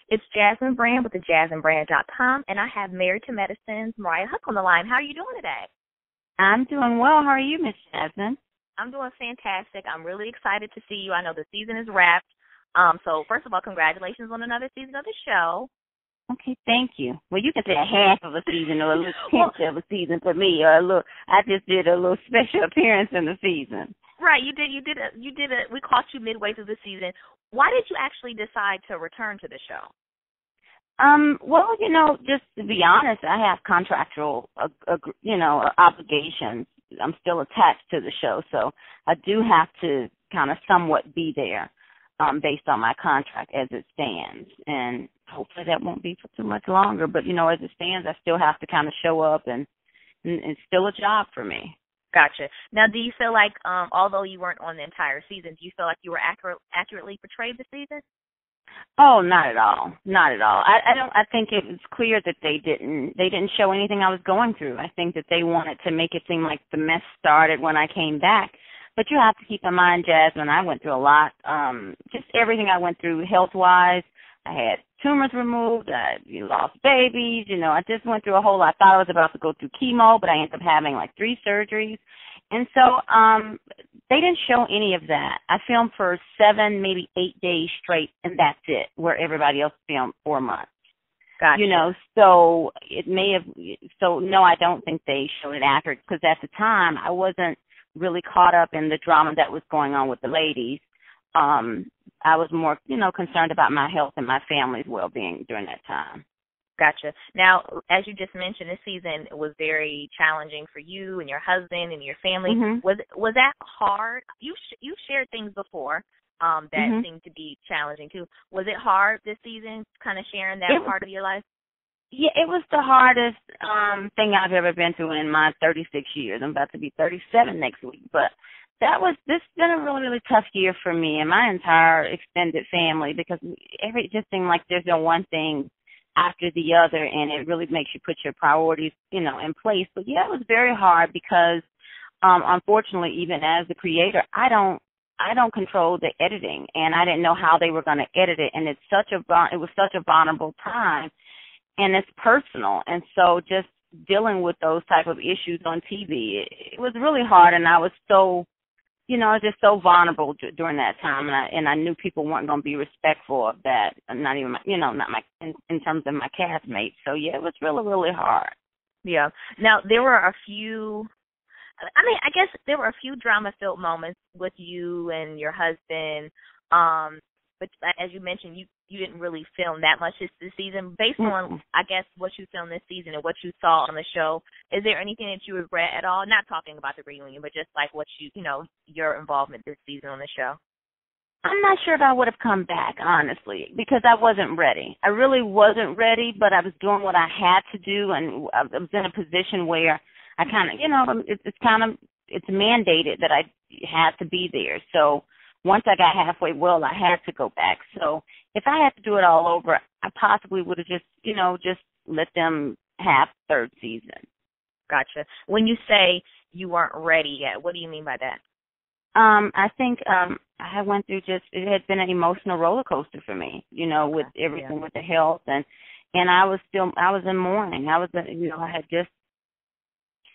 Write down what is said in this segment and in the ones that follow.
It's Jasmine Brand with thejasminebrand.com, and I have Married to Medicine's Mariah Huq on the line. How are you doing today? I'm doing well. How are you, Miss Jasmine? I'm doing fantastic. I'm really excited to see you. I know the season is wrapped. So first of all, congratulations on another season of the show. Okay, thank you. Well, you can say a half of a season or a little pinch of a season for me, or a little. I just did a little special appearance in the season. Right, you did. We caught you midway through the season. Why did you actually decide to return to the show? Well, just to be honest, I have contractual, obligations. I'm still attached to the show, so I do have to kind of somewhat be there, based on my contract as it stands. And hopefully that won't be for too much longer. But, as it stands, I still have to kind of show up, and it's still a job for me. Gotcha. Now, do you feel like, although you weren't on the entire season, do you feel like you were accurately portrayed this season? Oh, not at all. Not at all. I think it was clear that they didn't show anything I was going through. I think that they wanted to make it seem like the mess started when I came back. But you have to keep in mind, Jasmine, I went through a lot. Just everything I went through health-wise. I had tumors removed. I lost babies. I just went through a whole lot. I thought I was about to go through chemo, but I ended up having like 3 surgeries. And so they didn't show any of that. I filmed for 7, maybe 8 days straight, and that's it, where everybody else filmed 4 months. Gotcha. So it may have – so, no, I don't think they showed it accurate, because at the time I wasn't really caught up in the drama that was going on with the ladies. I was more, concerned about my health and my family's well-being during that time. Gotcha. Now, as you just mentioned, this season was very challenging for you and your husband and your family. Mm-hmm. Was that hard? You've shared things before that seemed to be challenging too. Was it hard this season, kind of sharing that part of your life? Yeah, it was the hardest thing I've ever been through in my 36 years. I'm about to be 37 next week, but this has been a really, really tough year for me and my entire extended family, because it just seemed like there's no one thing after the other, and it really makes you put your priorities, in place. But yeah, it was very hard because, unfortunately, even as the creator, I don't control the editing, and I didn't know how they were going to edit it, and it was such a vulnerable time, and it's personal, and so just dealing with those type of issues on TV, it was really hard, and I was so. I was just so vulnerable during that time, and I knew people weren't going to be respectful of that, not even in terms of my castmates. So yeah, it was really, really hard. Yeah. Now there were a few. I guess there were a few drama-filled moments with you and your husband. But as you mentioned, you didn't really film that much this season. Based on, I guess, what you filmed this season and what you saw on the show, is there anything that you regret at all? Not talking about the reunion, but just like what your involvement this season on the show. I'm not sure if I would have come back, honestly, because I wasn't ready. I really wasn't ready, but I was doing what I had to do, and I was in a position where I kind of, it's mandated that I had to be there. So once I got halfway well, I had to go back. So if I had to do it all over, I possibly would have just let them have 3rd season. Gotcha. When you say you weren't ready yet, what do you mean by that? I think I went through it had been an emotional roller coaster for me, with everything with the health, and I was in mourning. I had just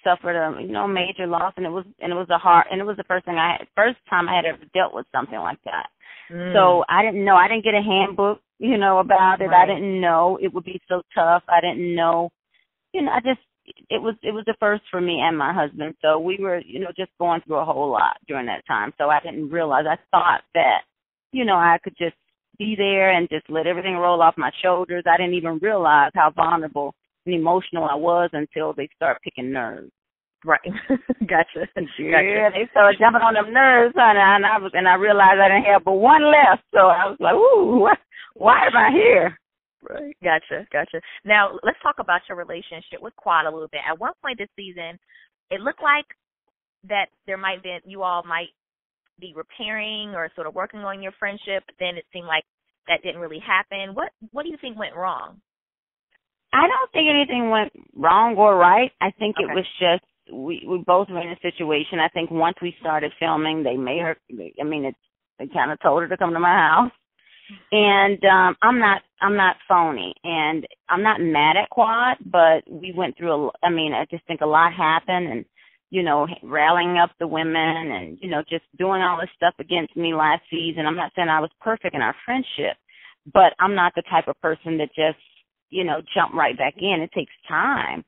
suffered a major loss, and it was the first time I had ever dealt with something like that. So I didn't know. I didn't get a handbook, about it. Right. I didn't know it would be so tough. I didn't know, it was the first for me and my husband. So we were, just going through a whole lot during that time. So I didn't realize. I thought that, I could just be there and just let everything roll off my shoulders. I didn't even realize how vulnerable and emotional I was until they start picking nerves. Right. Gotcha. Yeah, they started jumping on them nerves, honey, and I realized I didn't have but one left. So I was like, ooh, why am I here? Right. Gotcha. Now, let's talk about your relationship with Quad a little bit. At one point this season, it looked like that you all might be repairing or sort of working on your friendship, but then it seemed like that didn't really happen. What do you think went wrong? I don't think anything went wrong or right. I think It was just we both were in a situation. I think once we started filming, they kind of told her to come to my house. And I'm not phony, and I'm not mad at Quad, but we went through I just think a lot happened, and rallying up the women and just doing all this stuff against me last season. I'm not saying I was perfect in our friendship, but I'm not the type of person that just jump right back in. It takes time.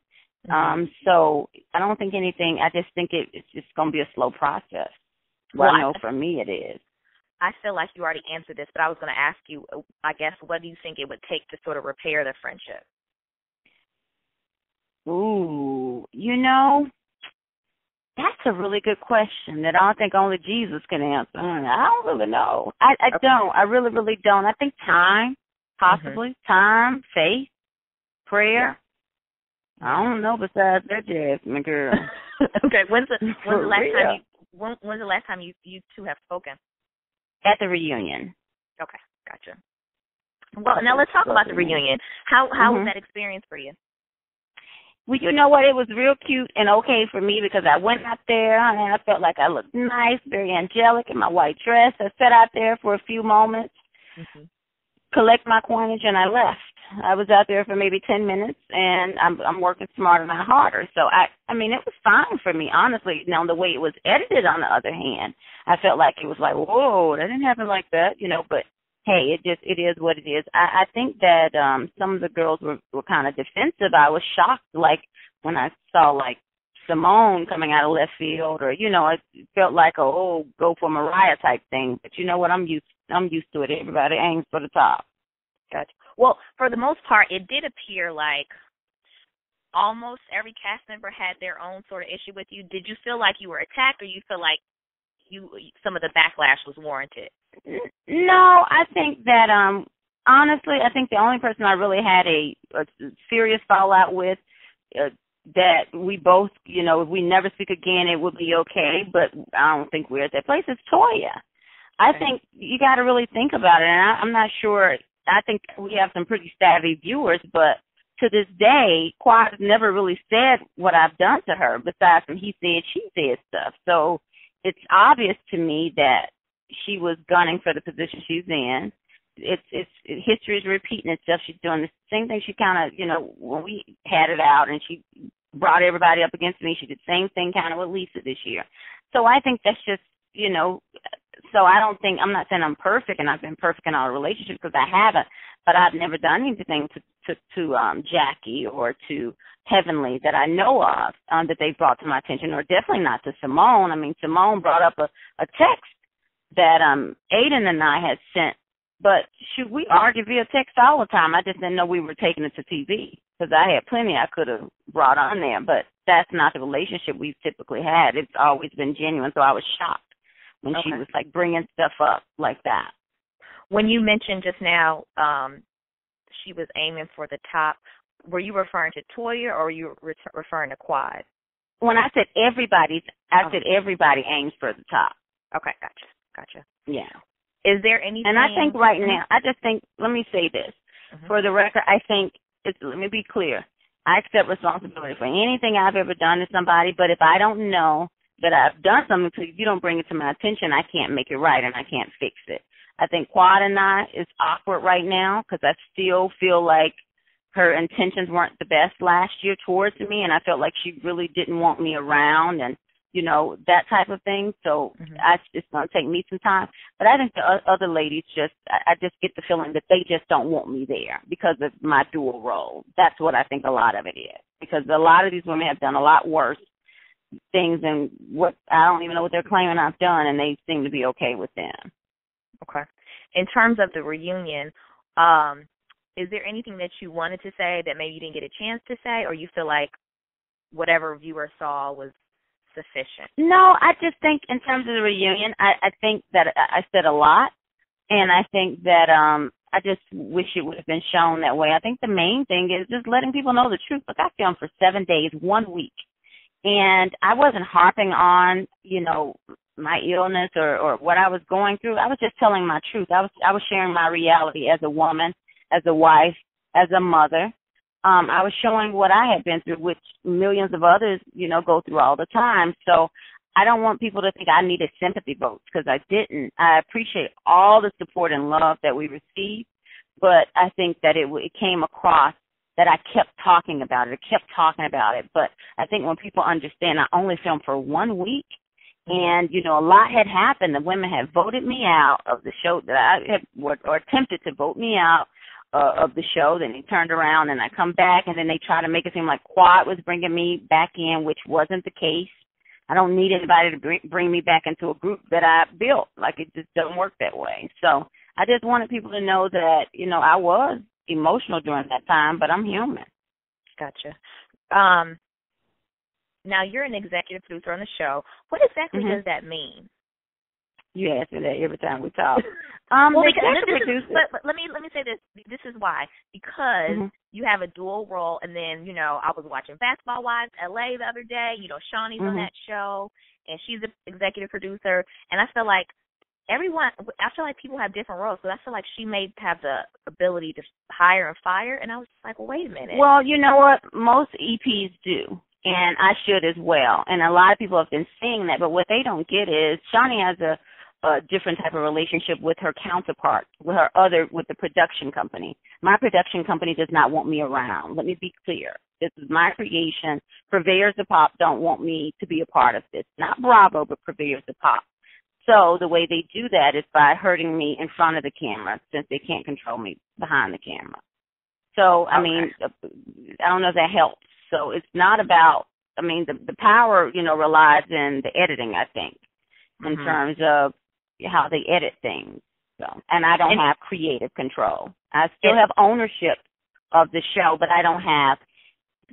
So I don't think anything. I just think it's just going to be a slow process. Well, I know for me it is. I feel like you already answered this, but I was going to ask you, I guess, what do you think it would take to sort of repair the friendship? Ooh, that's a really good question that I don't think only Jesus can answer. I don't really know. I don't. I really, really don't. I think time, possibly. Time, faith, prayer. Yeah. I don't know besides that, Jasmine, girl. Okay. When's the last time you two have spoken? At the reunion. Okay, gotcha. Well, now let's talk about the reunion. How was that experience for you? Well, you know what? It was real cute and okay for me because I went out there and I felt like I looked nice, very angelic in my white dress. I sat out there for a few moments, collect my coinage, and I left. I was out there for maybe 10 minutes, and I'm working smarter, not harder. So, I mean, it was fine for me, honestly. Now, the way it was edited, on the other hand, I felt like it was like, whoa, that didn't happen like that, but hey, it is what it is. I think that some of the girls were kind of defensive. I was shocked, like, when I saw, like, Simone coming out of left field, or, it felt like go for Mariah type thing. But you know what? I'm used to it. Everybody aims for the top. Gotcha. Well, for the most part, it did appear like almost every cast member had their own sort of issue with you. Did you feel like you were attacked, or you feel like some of the backlash was warranted? No, I think that honestly, I think the only person I really had a serious fallout with, that we both, if we never speak again, it would be okay. But I don't think we're at that place. It's Toya. I think you got to really think about it, and I'm not sure. I think we have some pretty savvy viewers, but to this day, Quad has never really said what I've done to her, besides from he said, she said stuff. So it's obvious to me that she was gunning for the position she's in. It's history is repeating itself. She's doing the same thing she kind of, when we had it out and she brought everybody up against me, she did the same thing kind of with Lisa this year. So I think that's just, so I'm not saying I'm perfect and I've been perfect in our relationship, because I haven't, but I've never done anything to Jackie or to Heavenly that I know of that they brought to my attention, or definitely not to Simone. I mean, Simone brought up a text that Aiden and I had sent, but shoot, we argue via text all the time. I just didn't know we were taking it to TV, because I had plenty I could have brought on there, but that's not the relationship we've typically had. It's always been genuine, so I was shocked when she was, like, bringing stuff up like that. When you mentioned just now she was aiming for the top, were you referring to Toya, or were you referring to Quad? When I said everybody, I said everybody aims for the top. Okay, gotcha. Yeah. Is there anything? And I think right now, let me say this. For the record, I think, let me be clear, I accept responsibility for anything I've ever done to somebody, but if I don't know that I've done something, so if you don't bring it to my attention, I can't make it right and I can't fix it. I think Quad and I is awkward right now, because I still feel like her intentions weren't the best last year towards me, and I felt like she really didn't want me around and, that type of thing. So it's going to take me some time. But I think the other ladies I just get the feeling that they just don't want me there because of my dual role. That's what I think a lot of it is, because a lot of these women have done a lot worse things than what I don't even know what they're claiming I've done, and they seem to be okay with them. Okay. In terms of the reunion, is there anything that you wanted to say that maybe you didn't get a chance to say, or you feel like whatever viewer saw was sufficient? No, I just think in terms of the reunion, I think that I said a lot, and I think that I just wish it would have been shown that way. I think the main thing is just letting people know the truth. Look, I filmed for 7 days, 1 week, and I wasn't harping on, my illness or what I was going through. I was just telling my truth. I was sharing my reality as a woman, as a wife, as a mother. I was showing what I had been through, which millions of others, go through all the time. So I don't want people to think I needed sympathy votes, because I didn't. I appreciate all the support and love that we received, but I think that it came across that I kept talking about it. But I think when people understand I only filmed for 1 week, and, you know, a lot had happened. The women had voted me out of the show that I had, or attempted to vote me out of the show. Then they turned around and I come back, and then they try to make it seem like Quad was bringing me back in, which wasn't the case. I don't need anybody to bring me back into a group that I built. Like, it just doesn't work that way. So I just wanted people to know that, you know, I was emotional during that time, but I'm human. Gotcha. Now, you're an executive producer on the show. What exactly does that mean? You ask me that every time we talk. Well, but let me say this. This is why. Because you have a dual role, and then, you know, I was watching Basketball Wives LA the other day. You know, Shawnee's on that show, and she's the executive producer. And I feel like people have different roles, so I feel like she may have the ability to hire and fire. And I was like, well, wait a minute. Well, you know what? Most EPs do. And I should as well. And a lot of people have been saying that, but what they don't get is Shawnee has a different type of relationship with her counterpart, with the production company. My production company does not want me around. Let me be clear. This is my creation. Purveyors of Pop don't want me to be a part of this. Not Bravo, but Purveyors of Pop. So the way they do that is by hurting me in front of the camera, since they can't control me behind the camera. So, I mean, I don't know if that helps. So it's not about, I mean, the power, you know, relies in the editing, I think, in terms of how they edit things. So, and I don't have creative control. I still have ownership of the show, but I don't have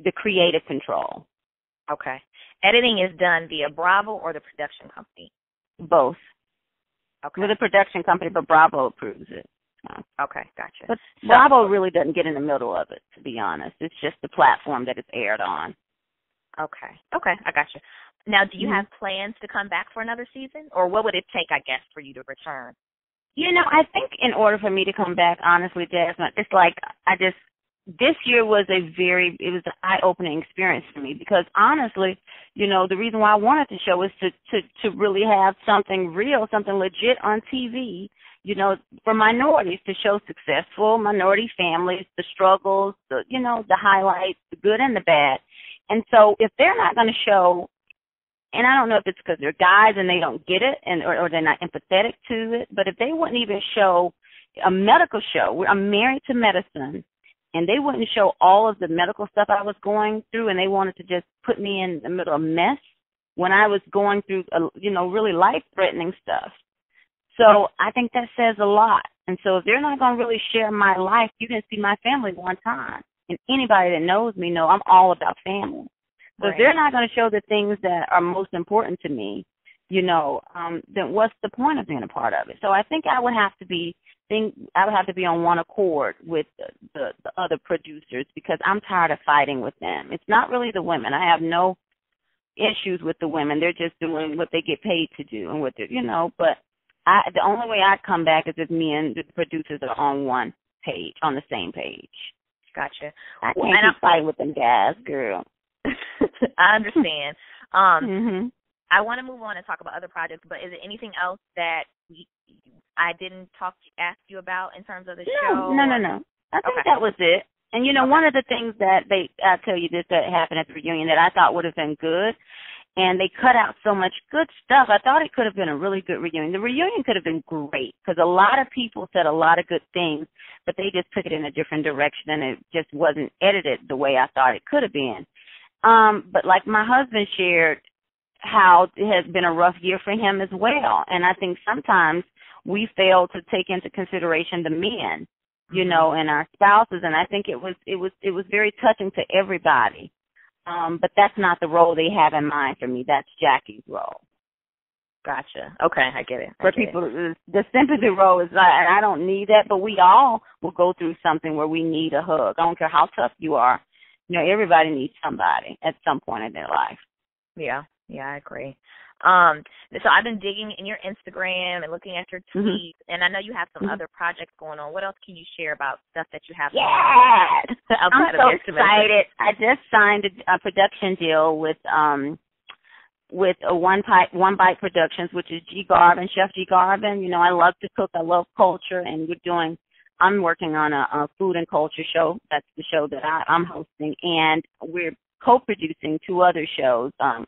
the creative control. Okay. Editing is done via Bravo or the production company? Both. Okay. With a production company, but Bravo approves it. Okay, gotcha. But Bravo really doesn't get in the middle of it, to be honest. It's just the platform that it's aired on. Okay, I gotcha. Now, do you have plans to come back for another season? Or what would it take, I guess, for you to return? You know, I think in order for me to come back, honestly, Jasmine, it's like this year was an eye-opening experience for me, because honestly, you know, the reason why I wanted the show is to really have something real, something legit on TV, you know, for minorities, to show successful minority families, the struggles, the highlights, the good and the bad. And so if they're not going to show, and I don't know if it's because they're guys and they don't get it, or they're not empathetic to it, but if they wouldn't even show a medical show, I'm married to medicine, and they wouldn't show all of the medical stuff I was going through, and they wanted to just put me in the middle of a mess when I was going through, really life-threatening stuff. So I think that says a lot. And so if they're not going to really share my life, you didn't see my family one time. And anybody that knows me know I'm all about family. So if they're not going to show the things that are most important to me, then what's the point of being a part of it? So I think I would have to be on one accord with the other producers, because I'm tired of fighting with them. It's not really the women. I have no issues with the women. They're just doing what they get paid to do, and but the only way I'd come back is if me and the producers are on one page, on the same page. Gotcha. I can't fight with them guys, girl. I understand. I want to move on and talk about other projects, but is there anything else that I didn't ask you about in terms of the show? No. I think that was it. And, one of the things that I'll tell you this, that happened at the reunion that I thought would have been good, and they cut out so much good stuff. I thought it could have been a really good reunion. The reunion could have been great, because a lot of people said a lot of good things, but they just took it in a different direction, and it just wasn't edited the way I thought it could have been. But like my husband shared how it has been a rough year for him as well. And I think sometimes we fail to take into consideration the men, and our spouses. And I think it was very touching to everybody. But that's not the role they have in mind for me. That's Jackie's role. Gotcha. Okay, I get it. For people, the sympathy role is, I don't need that, but we all will go through something where we need a hug. I don't care how tough you are. Everybody needs somebody at some point in their life. Yeah, I agree. So I've been digging in your Instagram and looking at your tweets, and I know you have some other projects going on. What else can you share about stuff that you have? Yes! I'm so excited. I just signed a production deal with with a One Bite Productions, which is G Garvin, Chef G Garvin. You know, I love to cook. I love culture, and I'm working on a food and culture show. That's the show that I'm hosting, and we're co-producing 2 other shows. A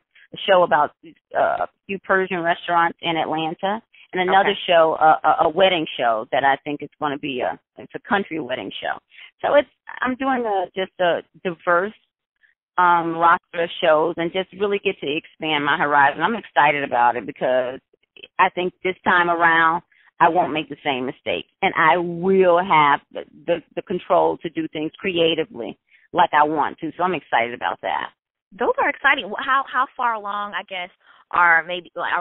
show about a few Persian restaurants in Atlanta, and another show, a wedding show that I think it's going to be it's a country wedding show. So I'm doing just a diverse roster of shows and just really get to expand my horizon. I'm excited about it because I think this time around I won't make the same mistakes, and I will have the control to do things creatively like I want to. So I'm excited about that. Those are exciting. How far along, I guess, are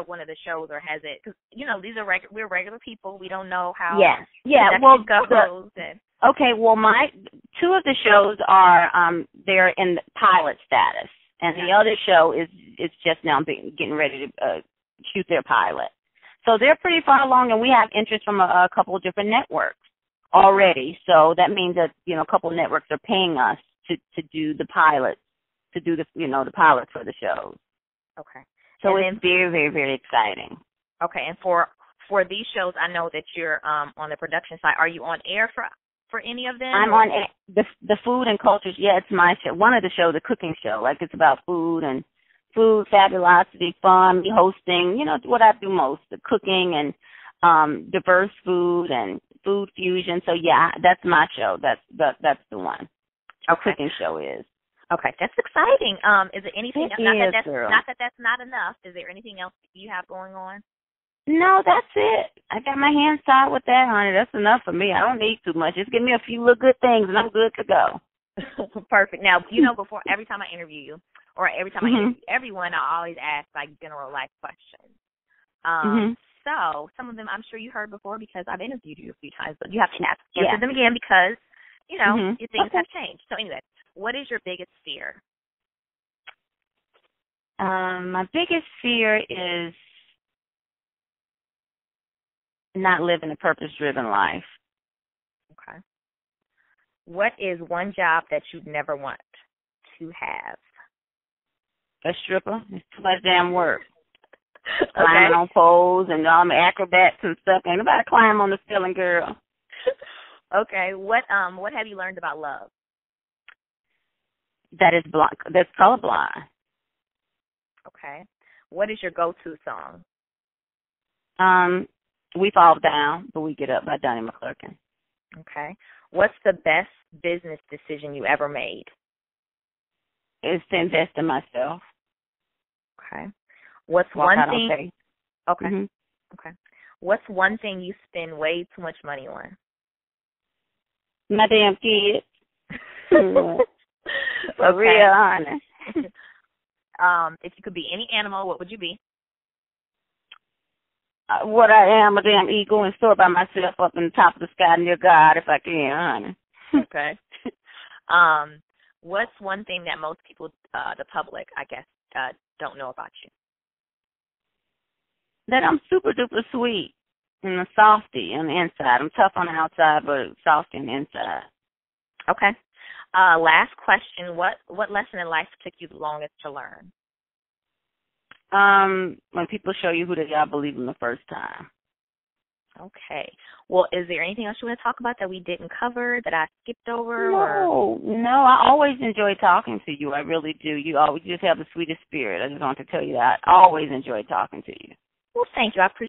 one of the shows, or has it? Because these are we're regular people. We don't know how. Goes. Okay. Well, my 2 of the shows are they're in pilot status, and the other show is just now getting ready to shoot their pilot. So they're pretty far along, and we have interest from a couple of different networks already. So that means that a couple of networks are paying us to do the pilot. To do the pilot for the shows. Okay. So it's very, very, very exciting. Okay, and for these shows, I know that you're on the production side. Are you on air for any of them? I'm on the food and cultures. Yeah, it's my show. One of the shows, the cooking show, like it's about food, fabulosity, fun, me hosting. What I do most, the cooking and diverse food and food fusion. So yeah, that's my show. That's the one. Our cooking show is. Okay, that's exciting. Is there anything else? Not that that's not enough. Is there anything else you have going on? No, that's it. I got my hands tied with that, honey. That's enough for me. I don't need too much. Just give me a few little good things, and I'm good to go. Perfect. Now, before every time I interview you, or every time I interview everyone, I always ask general life questions. So some of them I'm sure you heard before because I've interviewed you a few times, but you have to answer them again because your things have changed. So anyway. What is your biggest fear? My biggest fear is not living a purpose-driven life. Okay. What is one job that you'd never want to have? A stripper. It's too much damn work. Climbing on poles and all my acrobats and stuff. Ain't nobody climb on the ceiling, girl. Okay. What have you learned about love? That is blind. That's colorblind. Okay. What is your go-to song? We Fall Down, but We Get Up by Donnie McClurkin. Okay. What's the best business decision you ever made? It's to invest in myself. Okay. What's one thing? Okay. Okay. What's one thing you spend way too much money on? My damn kids. For real, honest. If you could be any animal, what would you be? What I am, a damn eagle, and soar by myself up in the top of the sky near God, if I can, honey. Okay. What's one thing that most people, the public, I guess, don't know about you? That I'm super duper sweet and a softy on the inside. I'm tough on the outside, but softy on the inside. Okay. Last question. What lesson in life took you the longest to learn? When people show you who they are, believe them the first time. Okay. Well, is there anything else you want to talk about that we didn't cover, that I skipped over? No. I always enjoy talking to you. I really do. You always just have the sweetest spirit. I just want to tell you that. I always enjoy talking to you. Well, thank you. I appreciate